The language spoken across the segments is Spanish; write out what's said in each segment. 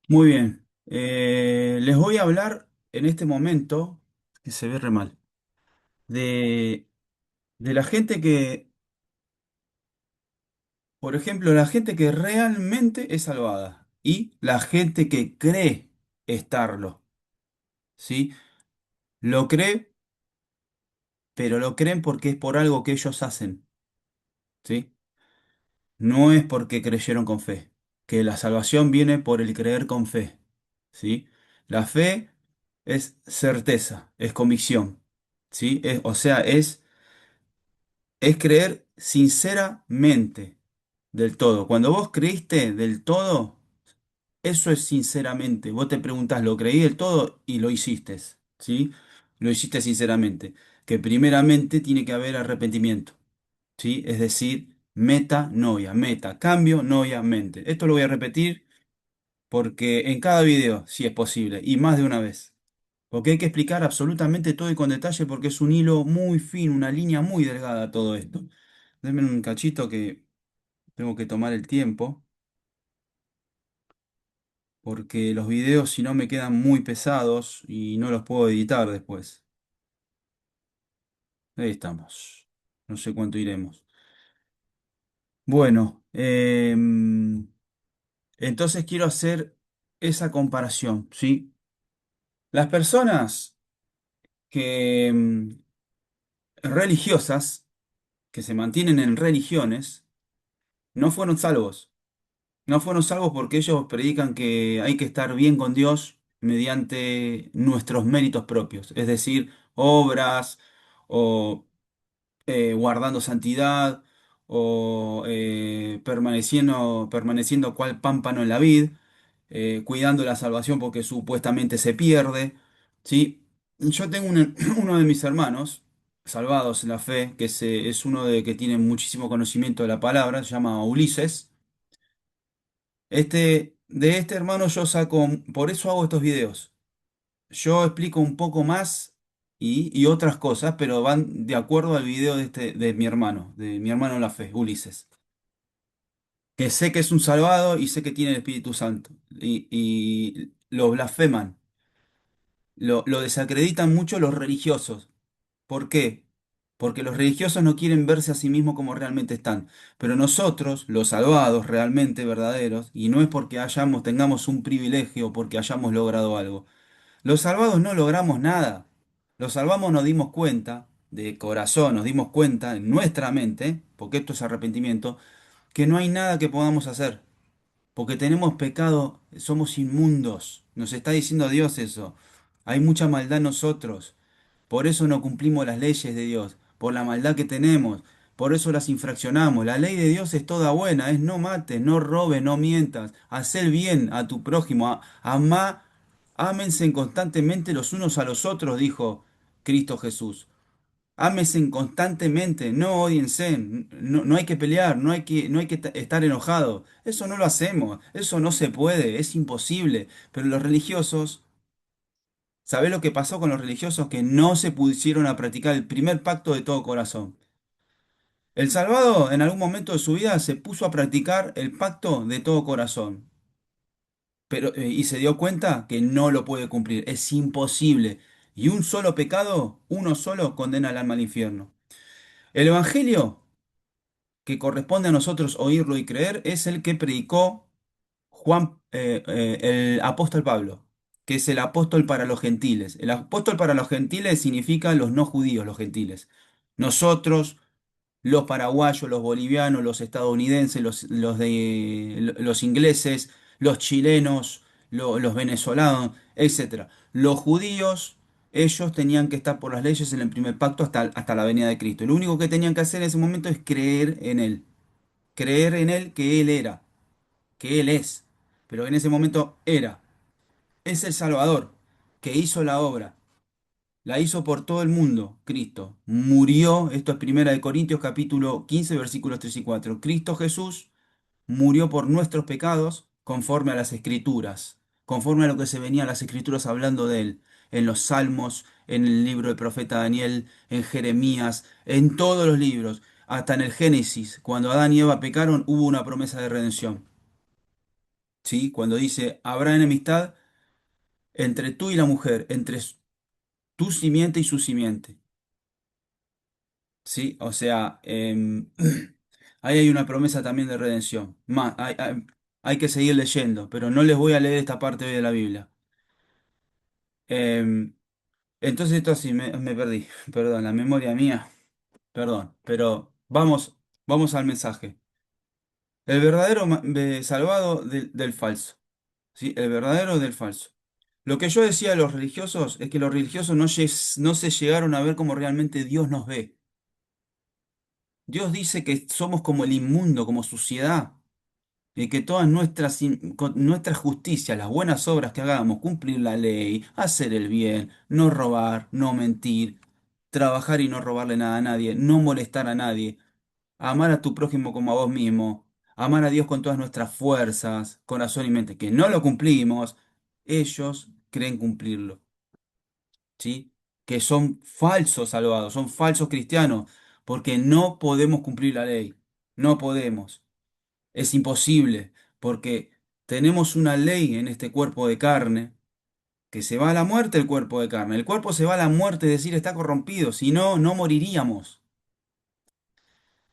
Muy bien. Les voy a hablar en este momento, que se ve re mal, de, de la gente que, por ejemplo, la gente que realmente es salvada y la gente que cree estarlo, ¿sí? Lo cree, pero lo creen porque es por algo que ellos hacen, ¿sí? No es porque creyeron con fe, que la salvación viene por el creer con fe, ¿sí? La fe es certeza, es convicción, ¿sí? O sea, es creer sinceramente del todo. Cuando vos creíste del todo, eso es sinceramente. Vos te preguntás, ¿lo creí del todo? Y lo hiciste, ¿sí? Lo hiciste sinceramente. Que primeramente tiene que haber arrepentimiento, ¿sí? Es decir, metanoia, meta, cambio, noia, mente. Esto lo voy a repetir porque en cada video, si es posible, y más de una vez. Porque hay que explicar absolutamente todo y con detalle porque es un hilo muy fino, una línea muy delgada todo esto. Denme un cachito que tengo que tomar el tiempo, porque los videos si no me quedan muy pesados y no los puedo editar después. Ahí estamos. No sé cuánto iremos. Bueno, entonces quiero hacer esa comparación, ¿sí? Las personas que religiosas, que se mantienen en religiones, no fueron salvos. No fueron salvos porque ellos predican que hay que estar bien con Dios mediante nuestros méritos propios, es decir, obras o guardando santidad o permaneciendo cual pámpano en la vid, cuidando la salvación porque supuestamente se pierde, ¿sí? Yo tengo uno de mis hermanos salvados en la fe, que es uno de que tiene muchísimo conocimiento de la palabra, se llama Ulises. De este hermano yo saco, por eso hago estos videos. Yo explico un poco más y otras cosas, pero van de acuerdo al video de mi hermano en la fe, Ulises. Que sé que es un salvado y sé que tiene el Espíritu Santo. Y lo blasfeman, lo desacreditan mucho los religiosos. ¿Por qué? Porque los religiosos no quieren verse a sí mismos como realmente están. Pero nosotros, los salvados realmente verdaderos, y no es porque tengamos un privilegio o porque hayamos logrado algo. Los salvados no logramos nada. Los salvamos nos dimos cuenta, de corazón nos dimos cuenta en nuestra mente, porque esto es arrepentimiento, que no hay nada que podamos hacer. Porque tenemos pecado, somos inmundos. Nos está diciendo Dios eso. Hay mucha maldad en nosotros. Por eso no cumplimos las leyes de Dios, por la maldad que tenemos. Por eso las infraccionamos. La ley de Dios es toda buena, es no mates, no robes, no mientas, hacer bien a tu prójimo, ámense constantemente los unos a los otros, dijo Cristo Jesús. Ámense constantemente, no odiense, no hay que pelear, no hay que estar enojado. Eso no lo hacemos, eso no se puede, es imposible. Pero los religiosos, ¿sabés lo que pasó con los religiosos? Que no se pusieron a practicar el primer pacto de todo corazón. El salvado en algún momento de su vida se puso a practicar el pacto de todo corazón, pero, y se dio cuenta que no lo puede cumplir, es imposible. Y un solo pecado, uno solo, condena al alma al infierno. El Evangelio que corresponde a nosotros oírlo y creer es el que predicó el apóstol Pablo, que es el apóstol para los gentiles. El apóstol para los gentiles significa los no judíos, los gentiles. Nosotros, los paraguayos, los bolivianos, los estadounidenses, los ingleses, los chilenos, los venezolanos, etcétera. Los judíos, ellos tenían que estar por las leyes en el primer pacto hasta la venida de Cristo. Lo único que tenían que hacer en ese momento es creer en Él que Él era, que Él es, pero en ese momento era. Es el Salvador que hizo la obra. La hizo por todo el mundo, Cristo. Murió, esto es Primera de Corintios capítulo 15 versículos 3 y 4. Cristo Jesús murió por nuestros pecados conforme a las Escrituras, conforme a lo que se venía en las Escrituras hablando de él, en los Salmos, en el libro del profeta Daniel, en Jeremías, en todos los libros, hasta en el Génesis, cuando Adán y Eva pecaron, hubo una promesa de redención. ¿sí? Cuando dice, habrá enemistad entre tú y la mujer, entre tu simiente y su simiente, ¿sí? O sea, ahí hay una promesa también de redención. Más, hay que seguir leyendo, pero no les voy a leer esta parte hoy de la Biblia. Em, entonces esto sí, me perdí, perdón, la memoria mía, perdón, pero vamos al mensaje. El verdadero salvado del falso. ¿Sí? El verdadero del falso. Lo que yo decía de los religiosos es que los religiosos no se llegaron a ver como realmente Dios nos ve. Dios dice que somos como el inmundo, como suciedad, y que todas nuestras justicias, las buenas obras que hagamos, cumplir la ley, hacer el bien, no robar, no mentir, trabajar y no robarle nada a nadie, no molestar a nadie, amar a tu prójimo como a vos mismo, amar a Dios con todas nuestras fuerzas, corazón y mente, que no lo cumplimos, ellos creen cumplirlo, ¿sí? Que son falsos salvados, son falsos cristianos, porque no podemos cumplir la ley, no podemos, es imposible, porque tenemos una ley en este cuerpo de carne, que se va a la muerte el cuerpo de carne, el cuerpo se va a la muerte, es decir, está corrompido, si no, no moriríamos.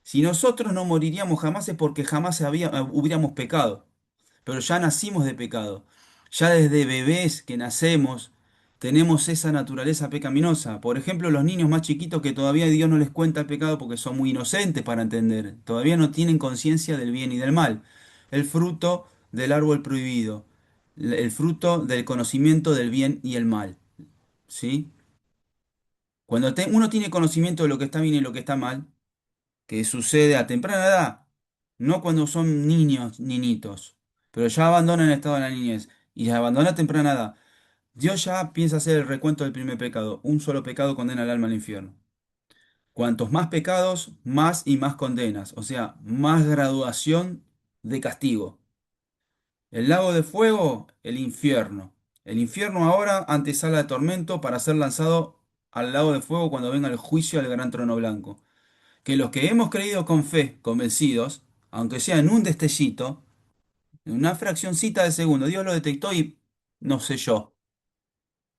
Si nosotros no moriríamos jamás es porque jamás hubiéramos pecado, pero ya nacimos de pecado. Ya desde bebés que nacemos tenemos esa naturaleza pecaminosa. Por ejemplo, los niños más chiquitos que todavía Dios no les cuenta el pecado porque son muy inocentes para entender, todavía no tienen conciencia del bien y del mal. El fruto del árbol prohibido, el fruto del conocimiento del bien y el mal, ¿sí? Cuando uno tiene conocimiento de lo que está bien y lo que está mal, que sucede a temprana edad, no cuando son niños, niñitos, pero ya abandonan el estado de la niñez y ya abandona a temprana edad. Dios ya piensa hacer el recuento del primer pecado. Un solo pecado condena al alma al infierno. Cuantos más pecados, más y más condenas, o sea, más graduación de castigo. El lago de fuego, el infierno. El infierno ahora antesala de tormento para ser lanzado al lago de fuego cuando venga el juicio al gran trono blanco. Que los que hemos creído con fe, convencidos, aunque sea en un destellito, en una fraccioncita de segundo, Dios lo detectó y no sé yo,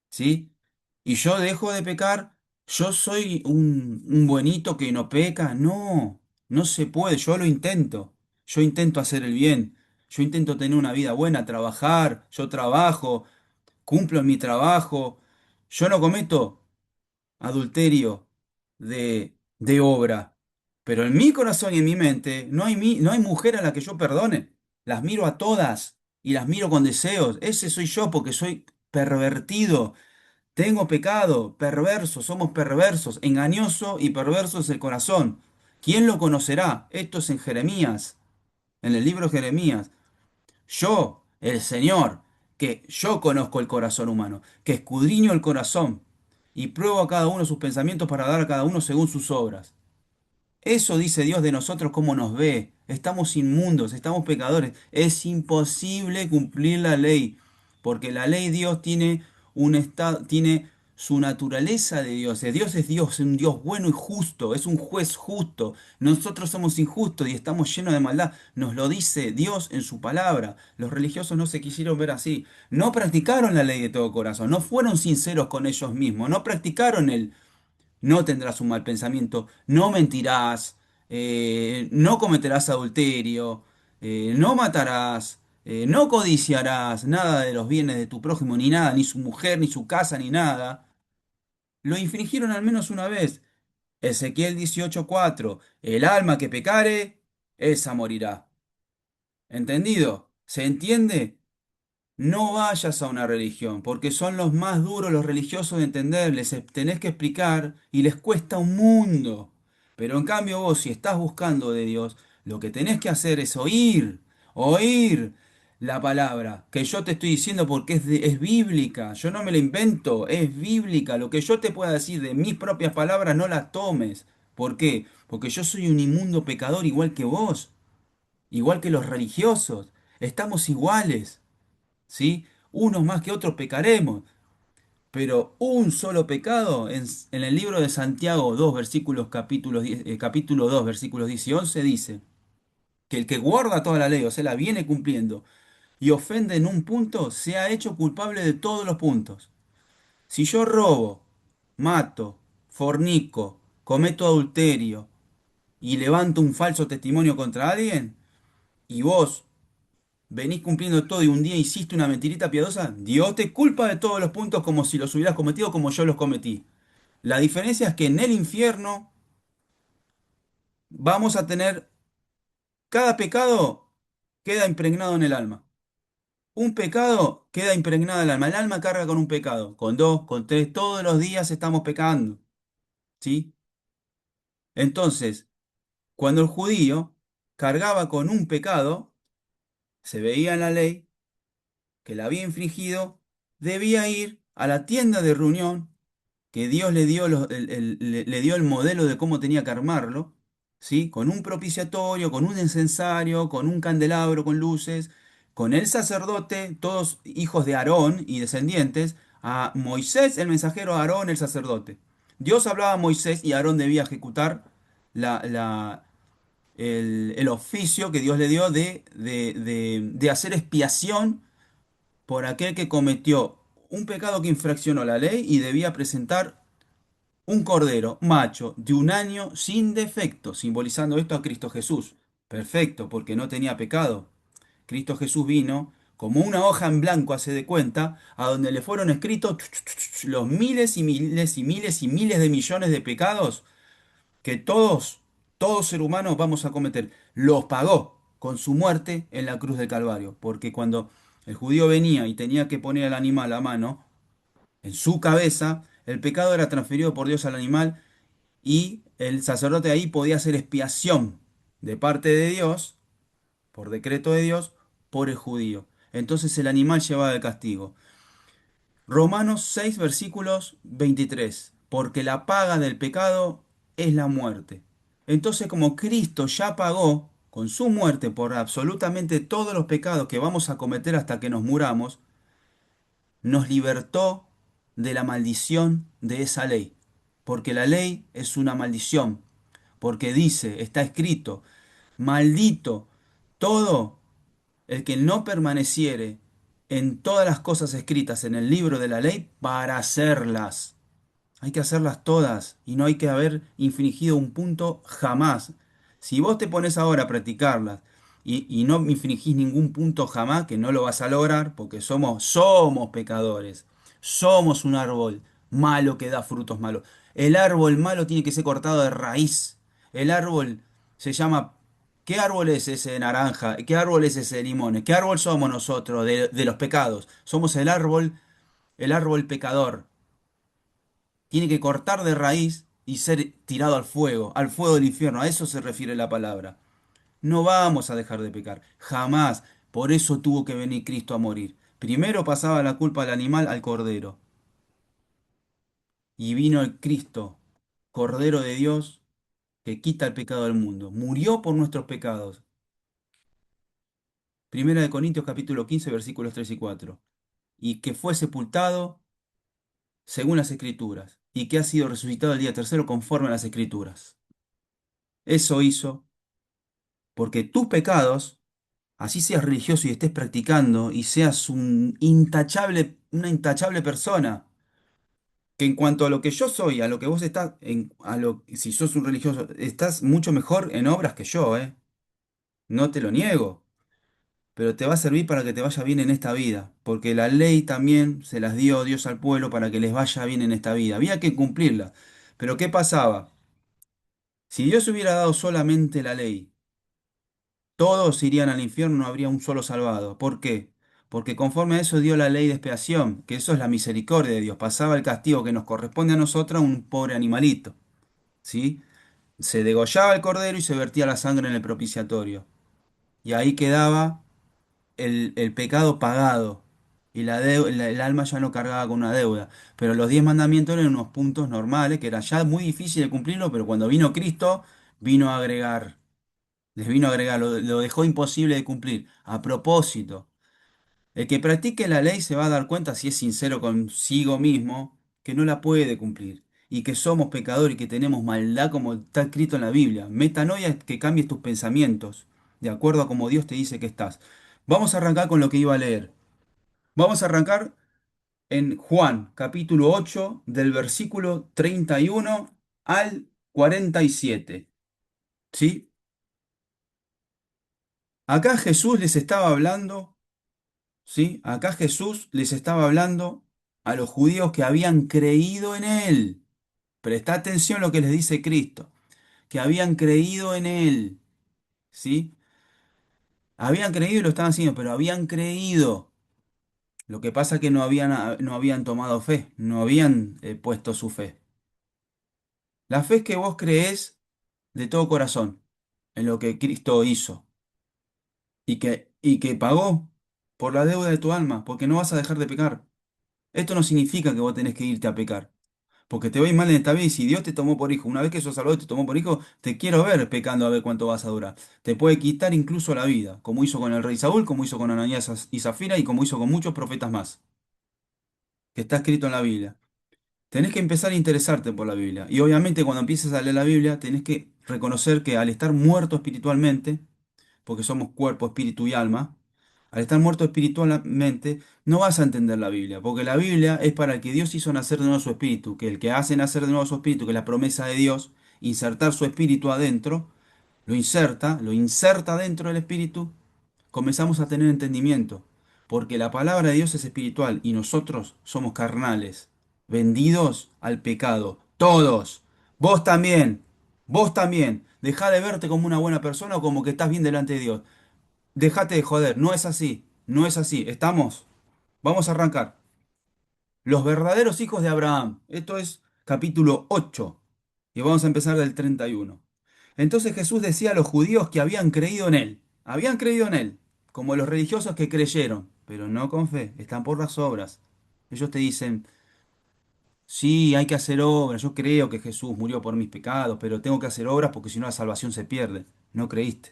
¿sí? Y yo dejo de pecar, yo soy un buenito que no peca, no, no se puede, yo intento hacer el bien, yo intento tener una vida buena, trabajar, yo trabajo, cumplo en mi trabajo, yo no cometo adulterio de obra. Pero en mi corazón y en mi mente no hay mujer a la que yo perdone. Las miro a todas y las miro con deseos. Ese soy yo porque soy pervertido. Tengo pecado, perverso, somos perversos. Engañoso y perverso es el corazón. ¿Quién lo conocerá? Esto es en Jeremías, en el libro de Jeremías. Yo, el Señor, que yo conozco el corazón humano, que escudriño el corazón y pruebo a cada uno sus pensamientos para dar a cada uno según sus obras. Eso dice Dios de nosotros como nos ve. Estamos inmundos, estamos pecadores. Es imposible cumplir la ley, porque la ley Dios tiene un estado, tiene su naturaleza de Dios. Dios es Dios, un Dios bueno y justo, es un juez justo. Nosotros somos injustos y estamos llenos de maldad. Nos lo dice Dios en su palabra. Los religiosos no se quisieron ver así. No practicaron la ley de todo corazón, no fueron sinceros con ellos mismos, no practicaron el no tendrás un mal pensamiento, no mentirás, no cometerás adulterio, no matarás, no codiciarás nada de los bienes de tu prójimo, ni nada, ni su mujer, ni su casa, ni nada. Lo infringieron al menos una vez. Ezequiel 18:4, el alma que pecare, esa morirá. ¿Entendido? ¿Se entiende? No vayas a una religión, porque son los más duros los religiosos de entender, tenés que explicar y les cuesta un mundo. Pero en cambio vos, si estás buscando de Dios, lo que tenés que hacer es oír la palabra, que yo te estoy diciendo porque es bíblica, yo no me la invento, es bíblica. Lo que yo te pueda decir de mis propias palabras, no las tomes. ¿Por qué? Porque yo soy un inmundo pecador igual que vos, igual que los religiosos. Estamos iguales. ¿Sí? Unos más que otros pecaremos, pero un solo pecado, en el libro de Santiago 2 versículos, capítulo 2 versículos 10 y 11 dice que el que guarda toda la ley, o sea, la viene cumpliendo, y ofende en un punto, se ha hecho culpable de todos los puntos. Si yo robo, mato, fornico, cometo adulterio y levanto un falso testimonio contra alguien, y vos venís cumpliendo todo y un día hiciste una mentirita piadosa, Dios te culpa de todos los puntos como si los hubieras cometido como yo los cometí. La diferencia es que en el infierno vamos a tener, cada pecado queda impregnado en el alma. Un pecado queda impregnado en el alma. El alma carga con un pecado, con dos, con tres, todos los días estamos pecando, ¿sí? Entonces, cuando el judío cargaba con un pecado, se veía en la ley que la había infringido, debía ir a la tienda de reunión que Dios le dio, le dio el modelo de cómo tenía que armarlo, ¿sí? Con un propiciatorio, con un incensario, con un candelabro con luces, con el sacerdote, todos hijos de Aarón y descendientes, a Moisés el mensajero, a Aarón el sacerdote. Dios hablaba a Moisés y Aarón debía ejecutar la, la- el oficio que Dios le dio de hacer expiación por aquel que cometió un pecado que infraccionó la ley y debía presentar un cordero macho de un año sin defecto, simbolizando esto a Cristo Jesús. Perfecto, porque no tenía pecado. Cristo Jesús vino como una hoja en blanco, hace de cuenta, a donde le fueron escritos los miles y miles y miles y miles de millones de pecados que todo ser humano vamos a cometer. Los pagó con su muerte en la cruz del Calvario, porque cuando el judío venía y tenía que poner al animal a mano, en su cabeza, el pecado era transferido por Dios al animal y el sacerdote ahí podía hacer expiación de parte de Dios, por decreto de Dios, por el judío. Entonces el animal llevaba el castigo. Romanos 6, versículos 23. Porque la paga del pecado es la muerte. Entonces, como Cristo ya pagó con su muerte por absolutamente todos los pecados que vamos a cometer hasta que nos muramos, nos libertó de la maldición de esa ley. Porque la ley es una maldición. Porque dice, está escrito, maldito todo el que no permaneciere en todas las cosas escritas en el libro de la ley para hacerlas. Hay que hacerlas todas y no hay que haber infringido un punto jamás. Si vos te pones ahora a practicarlas y no infringís ningún punto jamás, que no lo vas a lograr porque somos pecadores. Somos un árbol malo que da frutos malos. El árbol malo tiene que ser cortado de raíz. El árbol se llama... ¿Qué árbol es ese de naranja? ¿Qué árbol es ese de limones? ¿Qué árbol somos nosotros de los pecados? Somos el árbol pecador. Tiene que cortar de raíz y ser tirado al fuego del infierno. A eso se refiere la palabra. No vamos a dejar de pecar, jamás. Por eso tuvo que venir Cristo a morir. Primero pasaba la culpa al animal al cordero. Y vino el Cristo, Cordero de Dios, que quita el pecado del mundo. Murió por nuestros pecados. Primera de Corintios capítulo 15 versículos 3 y 4. Y que fue sepultado según las Escrituras. Y que ha sido resucitado el día tercero conforme a las Escrituras. Eso hizo porque tus pecados, así seas religioso y estés practicando y seas una intachable persona, que en cuanto a lo que yo soy, a lo que vos estás, si sos un religioso, estás mucho mejor en obras que yo, ¿eh? No te lo niego, pero te va a servir para que te vaya bien en esta vida, porque la ley también se las dio Dios al pueblo para que les vaya bien en esta vida. Había que cumplirla. Pero ¿qué pasaba? Si Dios hubiera dado solamente la ley, todos irían al infierno, no habría un solo salvado. ¿Por qué? Porque conforme a eso dio la ley de expiación, que eso es la misericordia de Dios. Pasaba el castigo que nos corresponde a nosotros a un pobre animalito. ¿Sí? Se degollaba el cordero y se vertía la sangre en el propiciatorio. Y ahí quedaba el pecado pagado. Y el alma ya no cargaba con una deuda. Pero los 10 mandamientos eran unos puntos normales, que era ya muy difícil de cumplirlo, pero cuando vino Cristo, vino a agregar. Les vino a agregar, lo dejó imposible de cumplir. A propósito, el que practique la ley se va a dar cuenta, si es sincero consigo mismo, que no la puede cumplir. Y que somos pecadores y que tenemos maldad como está escrito en la Biblia. Metanoia es que cambies tus pensamientos, de acuerdo a como Dios te dice que estás. Vamos a arrancar con lo que iba a leer. Vamos a arrancar en Juan, capítulo 8 del versículo 31 al 47. ¿Sí? Acá Jesús les estaba hablando, ¿sí? Acá Jesús les estaba hablando a los judíos que habían creído en Él. Presta atención a lo que les dice Cristo, que habían creído en Él, ¿sí? Habían creído y lo estaban haciendo, pero habían creído. Lo que pasa es que no habían tomado fe, no habían puesto su fe. La fe es que vos creés de todo corazón en lo que Cristo hizo y que pagó por la deuda de tu alma, porque no vas a dejar de pecar. Esto no significa que vos tenés que irte a pecar, porque te va a ir mal en esta vida y si Dios te tomó por hijo, una vez que sos salvado y te tomó por hijo, te quiero ver pecando a ver cuánto vas a durar. Te puede quitar incluso la vida, como hizo con el rey Saúl, como hizo con Ananías y Zafira y como hizo con muchos profetas más, que está escrito en la Biblia. Tenés que empezar a interesarte por la Biblia. Y obviamente cuando empieces a leer la Biblia, tenés que reconocer que al estar muerto espiritualmente, porque somos cuerpo, espíritu y alma, al estar muerto espiritualmente, no vas a entender la Biblia, porque la Biblia es para el que Dios hizo nacer de nuevo su espíritu, que el que hace nacer de nuevo su espíritu, que es la promesa de Dios, insertar su espíritu adentro, lo inserta dentro del espíritu, comenzamos a tener entendimiento, porque la palabra de Dios es espiritual y nosotros somos carnales, vendidos al pecado, todos, vos también, vos también, deja de verte como una buena persona o como que estás bien delante de Dios, déjate de joder, no es así, no es así, ¿estamos? Vamos a arrancar. Los verdaderos hijos de Abraham, esto es capítulo 8 y vamos a empezar del 31. Entonces Jesús decía a los judíos que habían creído en él, como los religiosos que creyeron, pero no con fe, están por las obras. Ellos te dicen, sí, hay que hacer obras, yo creo que Jesús murió por mis pecados, pero tengo que hacer obras porque si no la salvación se pierde. No creíste.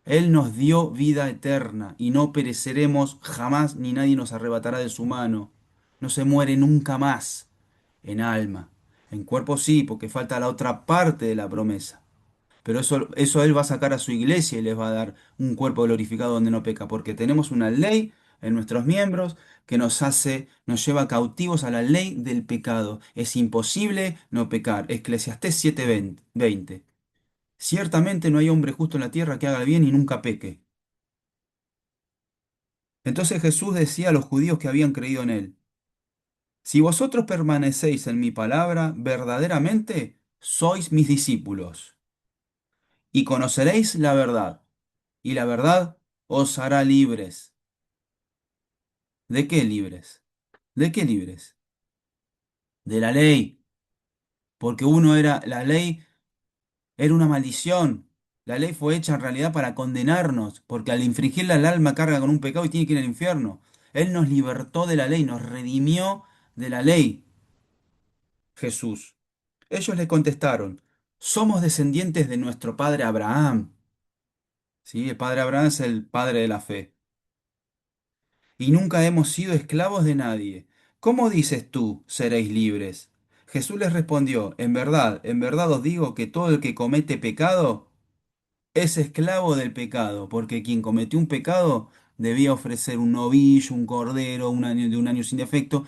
Él nos dio vida eterna y no pereceremos jamás ni nadie nos arrebatará de su mano. No se muere nunca más en alma. En cuerpo sí, porque falta la otra parte de la promesa. Pero eso Él va a sacar a su iglesia y les va a dar un cuerpo glorificado donde no peca, porque tenemos una ley en nuestros miembros que nos lleva cautivos a la ley del pecado. Es imposible no pecar. Eclesiastés 7:20. Ciertamente no hay hombre justo en la tierra que haga el bien y nunca peque. Entonces Jesús decía a los judíos que habían creído en Él, si vosotros permanecéis en mi palabra, verdaderamente sois mis discípulos, y conoceréis la verdad, y la verdad os hará libres. ¿De qué libres? ¿De qué libres? De la ley, porque la ley era una maldición. La ley fue hecha en realidad para condenarnos, porque al infringirla el alma carga con un pecado y tiene que ir al infierno. Él nos libertó de la ley, nos redimió de la ley, Jesús. Ellos le contestaron, somos descendientes de nuestro padre Abraham. ¿Sí? El padre Abraham es el padre de la fe. Y nunca hemos sido esclavos de nadie. ¿Cómo dices tú, seréis libres? Jesús les respondió, en verdad os digo que todo el que comete pecado es esclavo del pecado, porque quien cometió un pecado debía ofrecer un novillo, un cordero, un año de un año sin defecto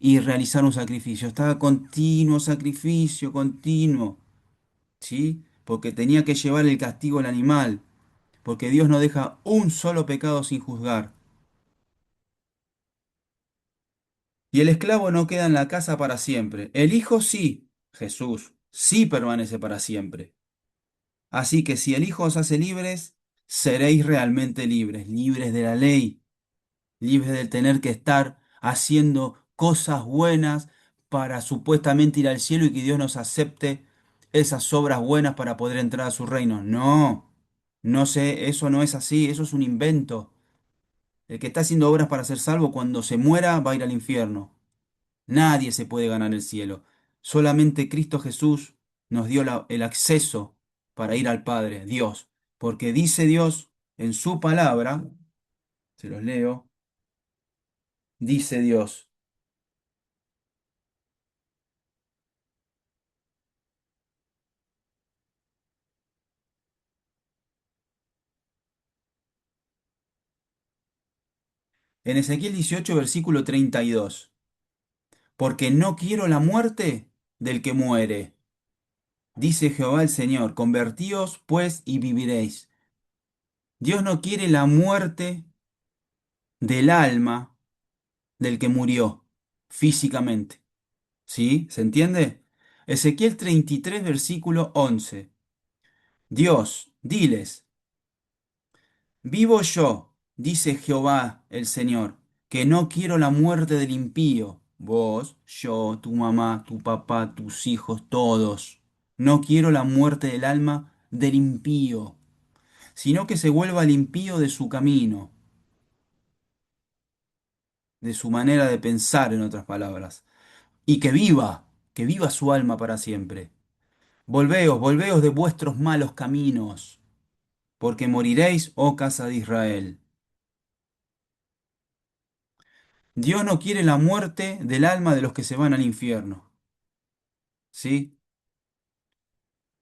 y realizar un sacrificio. Estaba continuo, sacrificio, continuo, ¿sí? Porque tenía que llevar el castigo al animal, porque Dios no deja un solo pecado sin juzgar. Y el esclavo no queda en la casa para siempre. El Hijo sí, Jesús, sí permanece para siempre. Así que si el Hijo os hace libres, seréis realmente libres, libres de la ley, libres de tener que estar haciendo cosas buenas para supuestamente ir al cielo y que Dios nos acepte esas obras buenas para poder entrar a su reino. No, no sé, eso no es así, eso es un invento. El que está haciendo obras para ser salvo, cuando se muera va a ir al infierno. Nadie se puede ganar el cielo. Solamente Cristo Jesús nos dio el acceso para ir al Padre, Dios. Porque dice Dios en su palabra, se los leo, dice Dios. En Ezequiel 18, versículo 32. Porque no quiero la muerte del que muere, dice Jehová el Señor. Convertíos pues y viviréis. Dios no quiere la muerte del alma del que murió físicamente. ¿Sí? ¿Se entiende? Ezequiel 33, versículo 11. Dios, diles, vivo yo, dice Jehová el Señor, que no quiero la muerte del impío. Vos, yo, tu mamá, tu papá, tus hijos, todos. No quiero la muerte del alma del impío, sino que se vuelva el impío de su camino, de su manera de pensar, en otras palabras, y que viva su alma para siempre. Volveos, volveos de vuestros malos caminos, porque moriréis, oh casa de Israel. Dios no quiere la muerte del alma de los que se van al infierno, ¿sí?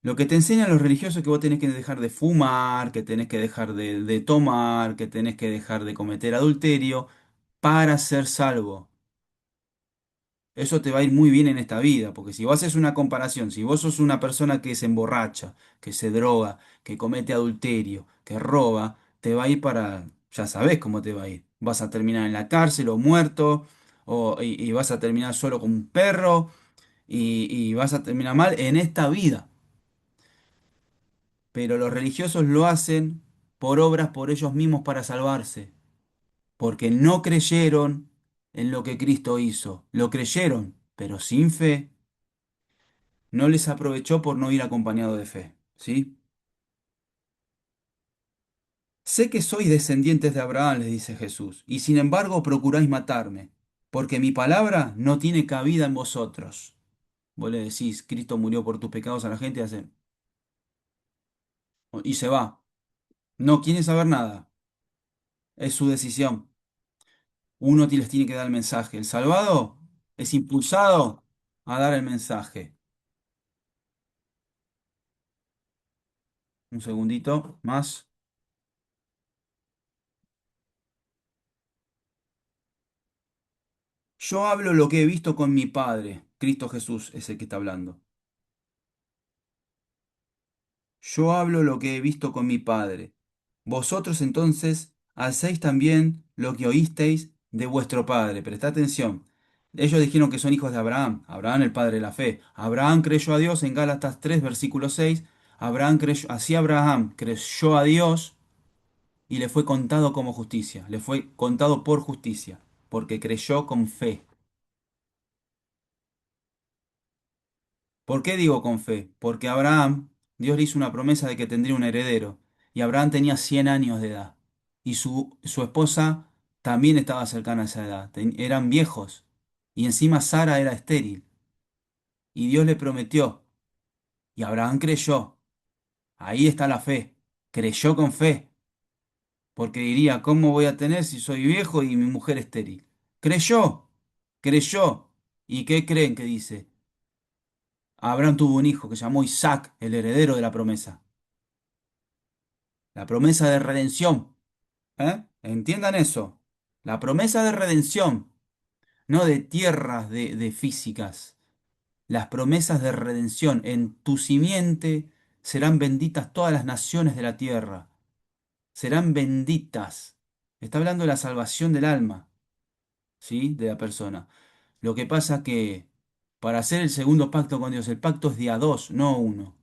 Lo que te enseñan los religiosos es que vos tenés que dejar de fumar, que tenés que dejar de tomar, que tenés que dejar de cometer adulterio para ser salvo. Eso te va a ir muy bien en esta vida, porque si vos haces una comparación, si vos sos una persona que se emborracha, que se droga, que comete adulterio, que roba, te va a ir para, ya sabés cómo te va a ir. Vas a terminar en la cárcel o muerto, y vas a terminar solo con un perro, y vas a terminar mal en esta vida. Pero los religiosos lo hacen por obras por ellos mismos para salvarse, porque no creyeron en lo que Cristo hizo. Lo creyeron, pero sin fe no les aprovechó por no ir acompañado de fe, ¿sí? Sé que sois descendientes de Abraham, les dice Jesús, y sin embargo procuráis matarme, porque mi palabra no tiene cabida en vosotros. Vos le decís, Cristo murió por tus pecados a la gente y se va. No quiere saber nada, es su decisión. Uno les tiene que dar el mensaje. El salvado es impulsado a dar el mensaje. Un segundito más. Yo hablo lo que he visto con mi Padre. Cristo Jesús es el que está hablando. Yo hablo lo que he visto con mi Padre. Vosotros entonces hacéis también lo que oísteis de vuestro Padre. Presta atención. Ellos dijeron que son hijos de Abraham. Abraham el padre de la fe. Abraham creyó a Dios en Gálatas 3, versículo 6. Abraham creyó, así Abraham creyó a Dios y le fue contado como justicia. Le fue contado por justicia, porque creyó con fe. ¿Por qué digo con fe? Porque Abraham, Dios le hizo una promesa de que tendría un heredero, y Abraham tenía 100 años de edad, y su esposa también estaba cercana a esa edad, eran viejos, y encima Sara era estéril, y Dios le prometió, y Abraham creyó, ahí está la fe, creyó con fe, porque diría, ¿cómo voy a tener si soy viejo y mi mujer estéril? Creyó, creyó, ¿y qué creen que dice? Abraham tuvo un hijo que llamó Isaac, el heredero de la promesa. La promesa de redención. ¿Eh? Entiendan eso. La promesa de redención, no de tierras de físicas. Las promesas de redención. En tu simiente serán benditas todas las naciones de la tierra. Serán benditas. Está hablando de la salvación del alma, ¿sí? De la persona. Lo que pasa que para hacer el segundo pacto con Dios, el pacto es de a dos, no uno.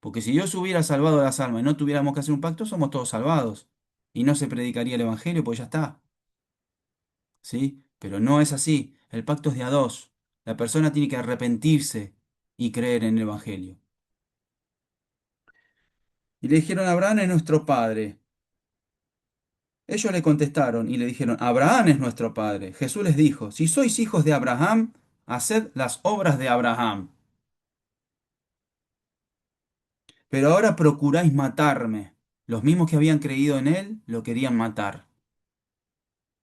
Porque si Dios hubiera salvado las almas y no tuviéramos que hacer un pacto, somos todos salvados. Y no se predicaría el Evangelio, pues ya está. ¿Sí? Pero no es así. El pacto es de a dos. La persona tiene que arrepentirse y creer en el Evangelio. Y le dijeron, Abraham es nuestro padre. Ellos le contestaron y le dijeron, Abraham es nuestro padre. Jesús les dijo, si sois hijos de Abraham, haced las obras de Abraham. Pero ahora procuráis matarme. Los mismos que habían creído en él lo querían matar.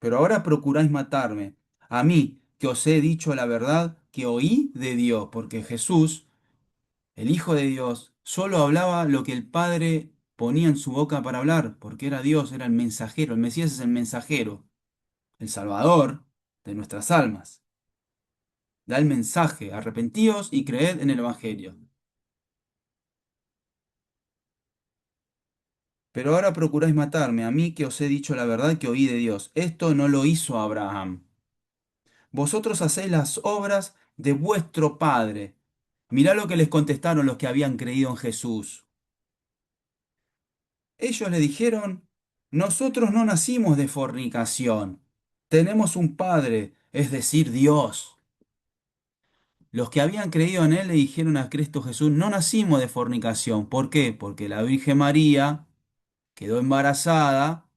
Pero ahora procuráis matarme, a mí, que os he dicho la verdad que oí de Dios, porque Jesús, el Hijo de Dios, solo hablaba lo que el Padre ponía en su boca para hablar, porque era Dios, era el mensajero, el Mesías es el mensajero. el Salvador de nuestras almas. Da el mensaje, arrepentíos y creed en el Evangelio. Pero ahora procuráis matarme, a mí que os he dicho la verdad que oí de Dios. Esto no lo hizo Abraham. Vosotros hacéis las obras de vuestro padre. Mirá lo que les contestaron los que habían creído en Jesús. Ellos le dijeron, nosotros no nacimos de fornicación. Tenemos un padre, es decir, Dios. Los que habían creído en él le dijeron a Cristo Jesús, no nacimos de fornicación. ¿Por qué? Porque la Virgen María quedó embarazada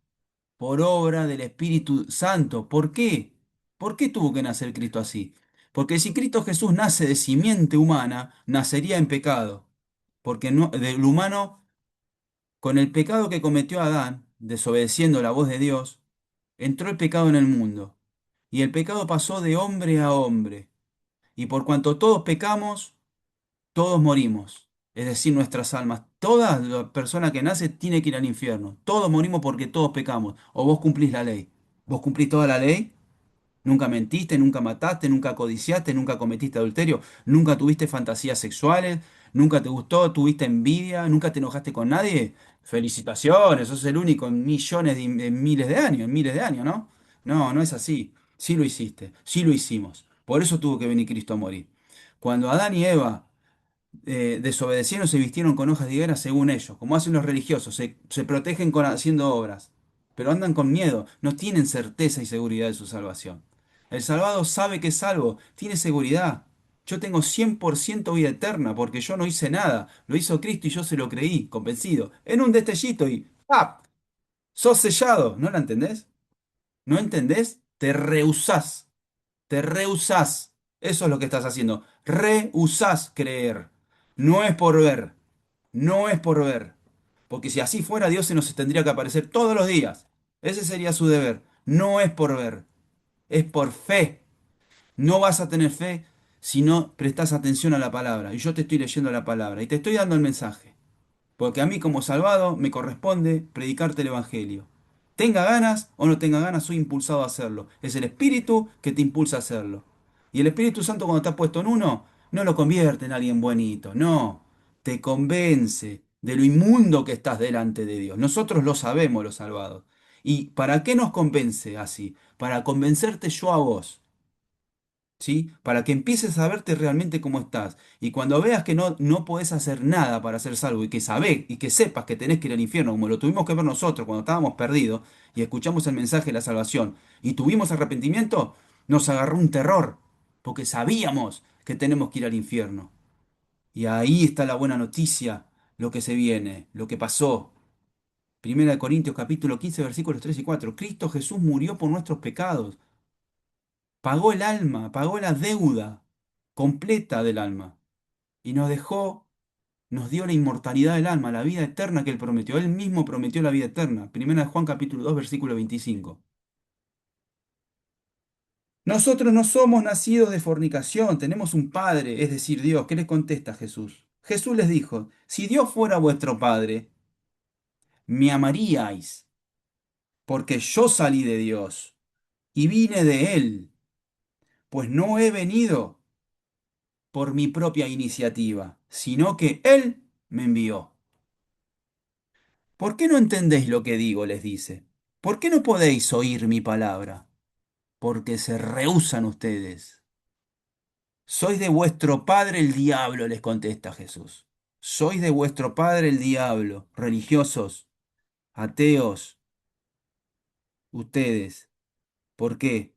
por obra del Espíritu Santo. ¿Por qué? ¿Por qué tuvo que nacer Cristo así? Porque si Cristo Jesús nace de simiente humana, nacería en pecado. Porque del humano, con el pecado que cometió Adán, desobedeciendo la voz de Dios, entró el pecado en el mundo. Y el pecado pasó de hombre a hombre. Y por cuanto todos pecamos, todos morimos. Es decir, nuestras almas. Toda la persona que nace tiene que ir al infierno. Todos morimos porque todos pecamos. O vos cumplís la ley. ¿Vos cumplís toda la ley? Nunca mentiste, nunca mataste, nunca codiciaste, nunca cometiste adulterio, nunca tuviste fantasías sexuales, nunca te gustó, tuviste envidia, nunca te enojaste con nadie. Felicitaciones, sos el único en millones en miles de años, ¿no? No, no es así. Sí lo hiciste, sí lo hicimos. Por eso tuvo que venir Cristo a morir. Cuando Adán y Eva desobedecieron, se vistieron con hojas de higuera según ellos, como hacen los religiosos, se protegen haciendo obras, pero andan con miedo, no tienen certeza y seguridad de su salvación. El salvado sabe que es salvo, tiene seguridad. Yo tengo 100% vida eterna porque yo no hice nada, lo hizo Cristo y yo se lo creí, convencido, en un destellito y ¡pap! Sos sellado, ¿no la entendés? ¿No entendés? Te rehusás. Te rehusás. Eso es lo que estás haciendo. Rehusás creer. No es por ver. No es por ver. Porque si así fuera, Dios se nos tendría que aparecer todos los días. Ese sería su deber. No es por ver. Es por fe. No vas a tener fe si no prestas atención a la palabra. Y yo te estoy leyendo la palabra. Y te estoy dando el mensaje. Porque a mí como salvado me corresponde predicarte el Evangelio. Tenga ganas o no tenga ganas, soy impulsado a hacerlo. Es el Espíritu que te impulsa a hacerlo. Y el Espíritu Santo cuando está puesto en uno, no lo convierte en alguien bonito, no. Te convence de lo inmundo que estás delante de Dios. Nosotros lo sabemos, los salvados. ¿Y para qué nos convence así? Para convencerte yo a vos. ¿Sí? Para que empieces a verte realmente cómo estás. Y cuando veas que no podés hacer nada para ser salvo y que sabés y que sepas que tenés que ir al infierno, como lo tuvimos que ver nosotros cuando estábamos perdidos y escuchamos el mensaje de la salvación y tuvimos arrepentimiento, nos agarró un terror, porque sabíamos que tenemos que ir al infierno. Y ahí está la buena noticia, lo que se viene, lo que pasó. Primera de Corintios capítulo 15 versículos 3 y 4. Cristo Jesús murió por nuestros pecados. Pagó el alma, pagó la deuda completa del alma y nos dejó, nos dio la inmortalidad del alma, la vida eterna que él prometió. Él mismo prometió la vida eterna. Primera de Juan capítulo 2 versículo 25. Nosotros no somos nacidos de fornicación, tenemos un Padre, es decir, Dios. ¿Qué les contesta Jesús? Jesús les dijo, si Dios fuera vuestro Padre, me amaríais, porque yo salí de Dios y vine de Él, pues no he venido por mi propia iniciativa, sino que Él me envió. ¿Por qué no entendéis lo que digo? Les dice. ¿Por qué no podéis oír mi palabra? Porque se rehúsan ustedes. Sois de vuestro padre el diablo, les contesta Jesús. Sois de vuestro padre el diablo, religiosos, ateos, ustedes. ¿Por qué?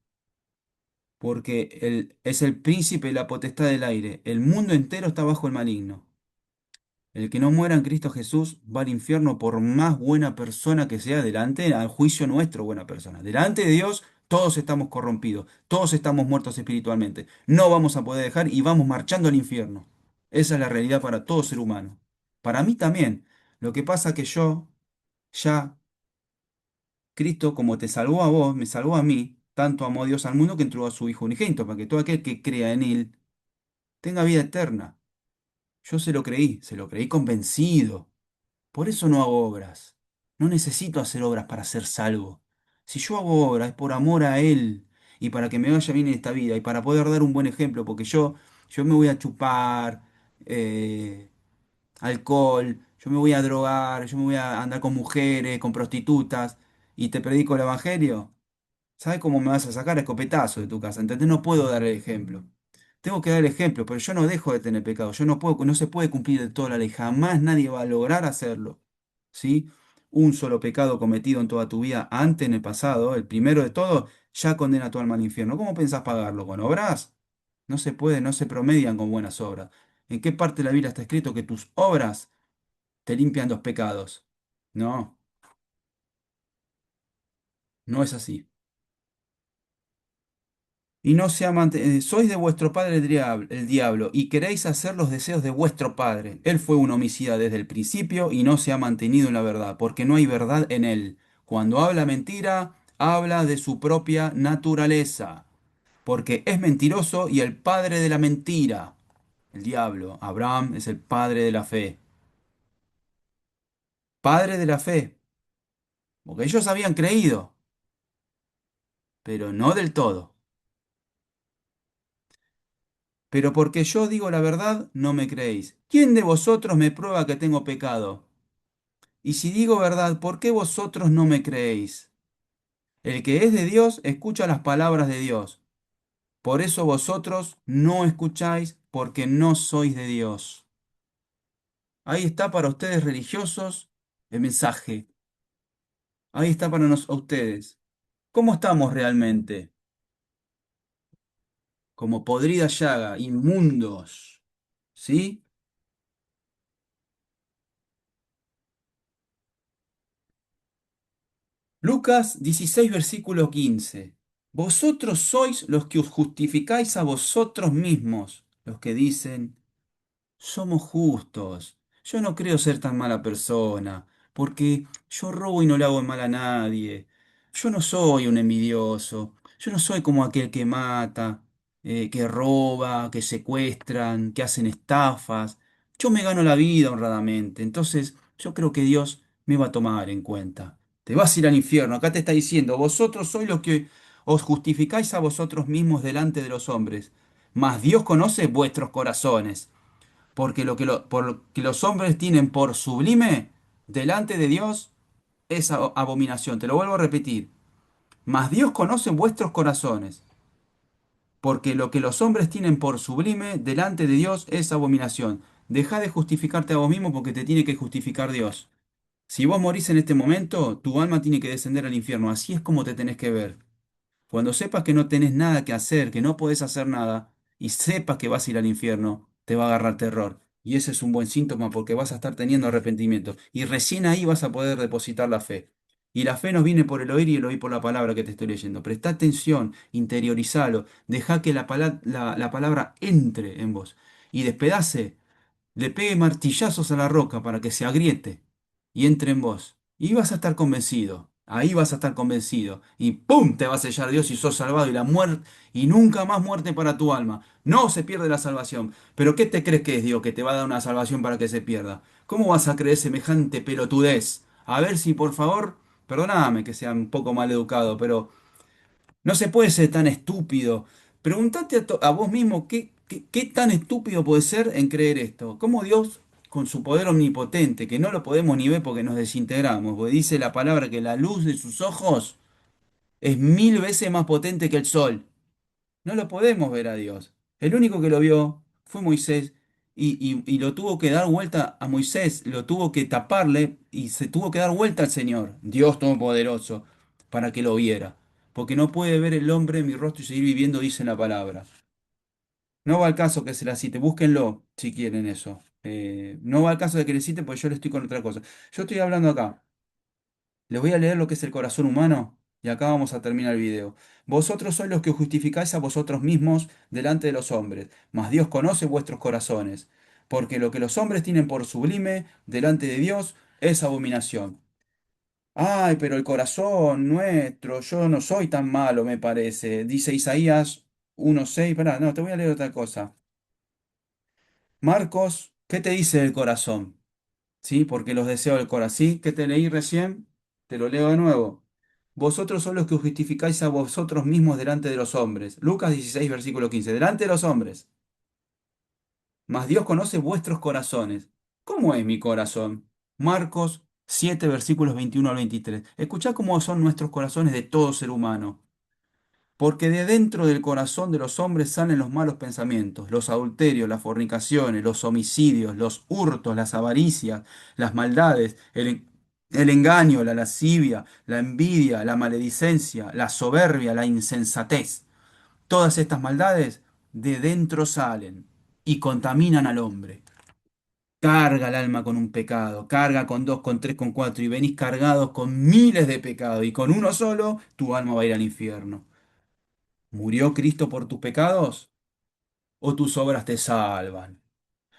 Porque es el príncipe de la potestad del aire. El mundo entero está bajo el maligno. El que no muera en Cristo Jesús va al infierno por más buena persona que sea delante, al juicio nuestro buena persona. Delante de Dios todos estamos corrompidos, todos estamos muertos espiritualmente. No vamos a poder dejar y vamos marchando al infierno. Esa es la realidad para todo ser humano. Para mí también. Lo que pasa que yo, ya, Cristo, como te salvó a vos, me salvó a mí, tanto amó Dios al mundo que entregó a su Hijo unigénito, para que todo aquel que crea en Él tenga vida eterna. Yo se lo creí convencido. Por eso no hago obras. No necesito hacer obras para ser salvo. Si yo hago obra es por amor a Él y para que me vaya bien en esta vida y para poder dar un buen ejemplo, porque yo me voy a chupar eh, alcohol, yo me voy a drogar, yo me voy a andar con mujeres, con prostitutas y te predico el evangelio. ¿Sabes cómo me vas a sacar a escopetazo de tu casa? ¿Entendés? No puedo dar el ejemplo. Tengo que dar el ejemplo, pero yo no dejo de tener pecado. Yo no puedo, no se puede cumplir de toda la ley. Jamás nadie va a lograr hacerlo. ¿Sí? Un solo pecado cometido en toda tu vida, antes en el pasado, el primero de todos, ya condena tu alma al infierno. ¿Cómo pensás pagarlo? ¿Con obras? No se puede, no se promedian con buenas obras. ¿En qué parte de la Biblia está escrito que tus obras te limpian los pecados? No, no es así. Y no sea sois de vuestro padre el diablo, y queréis hacer los deseos de vuestro padre. Él fue un homicida desde el principio y no se ha mantenido en la verdad, porque no hay verdad en él. Cuando habla mentira, habla de su propia naturaleza, porque es mentiroso y el padre de la mentira. El diablo, Abraham es el padre de la fe. Padre de la fe, porque ellos habían creído, pero no del todo. Pero porque yo digo la verdad, no me creéis. ¿Quién de vosotros me prueba que tengo pecado? Y si digo verdad, ¿por qué vosotros no me creéis? El que es de Dios escucha las palabras de Dios. Por eso vosotros no escucháis porque no sois de Dios. Ahí está para ustedes religiosos el mensaje. Ahí está para ustedes. ¿Cómo estamos realmente? Como podrida llaga, inmundos. ¿Sí? Lucas 16, versículo 15. Vosotros sois los que os justificáis a vosotros mismos, los que dicen, somos justos. Yo no creo ser tan mala persona, porque yo robo y no le hago mal a nadie. Yo no soy un envidioso. Yo no soy como aquel que mata, que roba, que secuestran, que hacen estafas. Yo me gano la vida honradamente. Entonces, yo creo que Dios me va a tomar en cuenta. Te vas a ir al infierno. Acá te está diciendo, vosotros sois los que os justificáis a vosotros mismos delante de los hombres, mas Dios conoce vuestros corazones. Porque por lo que los hombres tienen por sublime delante de Dios es abominación. Te lo vuelvo a repetir. Mas Dios conoce vuestros corazones. Porque lo que los hombres tienen por sublime delante de Dios es abominación. Deja de justificarte a vos mismo porque te tiene que justificar Dios. Si vos morís en este momento, tu alma tiene que descender al infierno. Así es como te tenés que ver. Cuando sepas que no tenés nada que hacer, que no podés hacer nada, y sepas que vas a ir al infierno, te va a agarrar terror. Y ese es un buen síntoma porque vas a estar teniendo arrepentimiento. Y recién ahí vas a poder depositar la fe. Y la fe nos viene por el oír y el oír por la palabra que te estoy leyendo. Presta atención, interiorizalo, deja que la palabra entre en vos. Y despedace, le pegue martillazos a la roca para que se agriete y entre en vos. Y vas a estar convencido. Ahí vas a estar convencido. Y ¡pum! Te va a sellar Dios y sos salvado. Y la muerte, y nunca más muerte para tu alma. No se pierde la salvación. Pero ¿qué te crees que es Dios que te va a dar una salvación para que se pierda? ¿Cómo vas a creer semejante pelotudez? A ver si por favor, perdóname que sea un poco mal educado, pero no se puede ser tan estúpido. Pregúntate a vos mismo qué tan estúpido puede ser en creer esto. ¿Cómo Dios, con su poder omnipotente, que no lo podemos ni ver porque nos desintegramos, porque dice la palabra que la luz de sus ojos es 1000 veces más potente que el sol? No lo podemos ver a Dios. El único que lo vio fue Moisés y lo tuvo que dar vuelta a Moisés, lo tuvo que taparle y se tuvo que dar vuelta al Señor, Dios Todopoderoso, para que lo viera. Porque no puede ver el hombre en mi rostro y seguir viviendo, dice la palabra. No va al caso que se la cite, búsquenlo si quieren eso. No va al caso de que le cite porque yo le estoy con otra cosa. Yo estoy hablando acá. Les voy a leer lo que es el corazón humano y acá vamos a terminar el video. Vosotros sois los que justificáis a vosotros mismos delante de los hombres, mas Dios conoce vuestros corazones, porque lo que los hombres tienen por sublime delante de Dios es abominación. Ay, pero el corazón nuestro, yo no soy tan malo, me parece. Dice Isaías 1:6. Pará, no, te voy a leer otra cosa. Marcos, ¿qué te dice el corazón? ¿Sí? Porque los deseos del corazón. ¿Sí? ¿Qué te leí recién? Te lo leo de nuevo. Vosotros sois los que os justificáis a vosotros mismos delante de los hombres. Lucas 16, versículo 15. Delante de los hombres. Mas Dios conoce vuestros corazones. ¿Cómo es mi corazón? Marcos 7, versículos 21 al 23. Escuchá cómo son nuestros corazones de todo ser humano. Porque de dentro del corazón de los hombres salen los malos pensamientos, los adulterios, las fornicaciones, los homicidios, los hurtos, las avaricias, las maldades, el engaño, la lascivia, la envidia, la maledicencia, la soberbia, la insensatez. Todas estas maldades de dentro salen y contaminan al hombre. Carga el alma con un pecado, carga con dos, con tres, con cuatro, y venís cargados con miles de pecados, y con uno solo tu alma va a ir al infierno. ¿Murió Cristo por tus pecados o tus obras te salvan?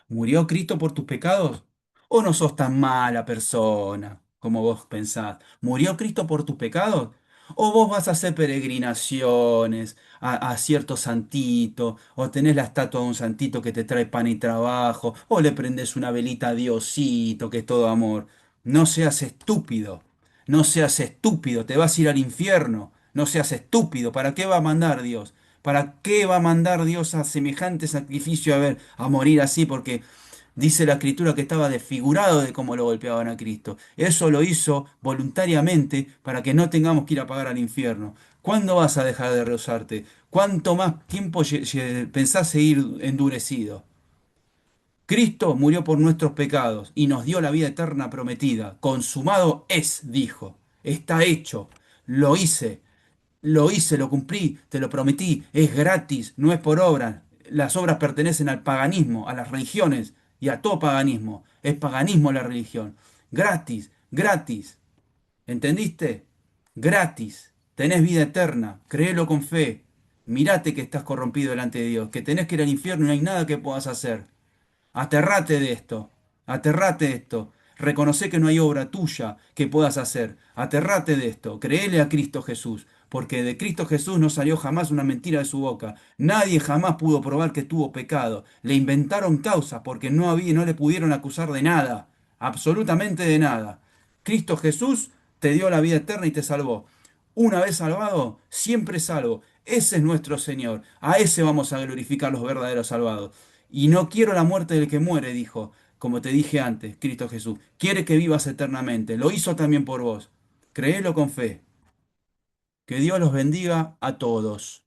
¿Murió Cristo por tus pecados o no sos tan mala persona como vos pensás? ¿Murió Cristo por tus pecados? ¿O vos vas a hacer peregrinaciones a cierto santito, o tenés la estatua de un santito que te trae pan y trabajo, o le prendes una velita a Diosito, que es todo amor? No seas estúpido, no seas estúpido, te vas a ir al infierno. No seas estúpido, ¿para qué va a mandar Dios? ¿Para qué va a mandar Dios a semejante sacrificio a ver, a morir así? Porque dice la escritura que estaba desfigurado de cómo lo golpeaban a Cristo. Eso lo hizo voluntariamente para que no tengamos que ir a pagar al infierno. ¿Cuándo vas a dejar de rehusarte? ¿Cuánto más tiempo pensás seguir endurecido? Cristo murió por nuestros pecados y nos dio la vida eterna prometida. Consumado es, dijo. Está hecho. Lo hice. Lo hice, lo cumplí, te lo prometí, es gratis, no es por obra. Las obras pertenecen al paganismo, a las religiones y a todo paganismo. Es paganismo la religión. Gratis, gratis. ¿Entendiste? Gratis. Tenés vida eterna, créelo con fe. Mirate que estás corrompido delante de Dios, que tenés que ir al infierno y no hay nada que puedas hacer. Aterrate de esto, aterrate de esto. Reconoce que no hay obra tuya que puedas hacer. Aterrate de esto. Créele a Cristo Jesús, porque de Cristo Jesús no salió jamás una mentira de su boca. Nadie jamás pudo probar que tuvo pecado. Le inventaron causas porque no había, no le pudieron acusar de nada, absolutamente de nada. Cristo Jesús te dio la vida eterna y te salvó. Una vez salvado, siempre salvo. Ese es nuestro Señor. A ese vamos a glorificar los verdaderos salvados. Y no quiero la muerte del que muere, dijo, como te dije antes, Cristo Jesús. Quiere que vivas eternamente. Lo hizo también por vos. Créelo con fe. Que Dios los bendiga a todos.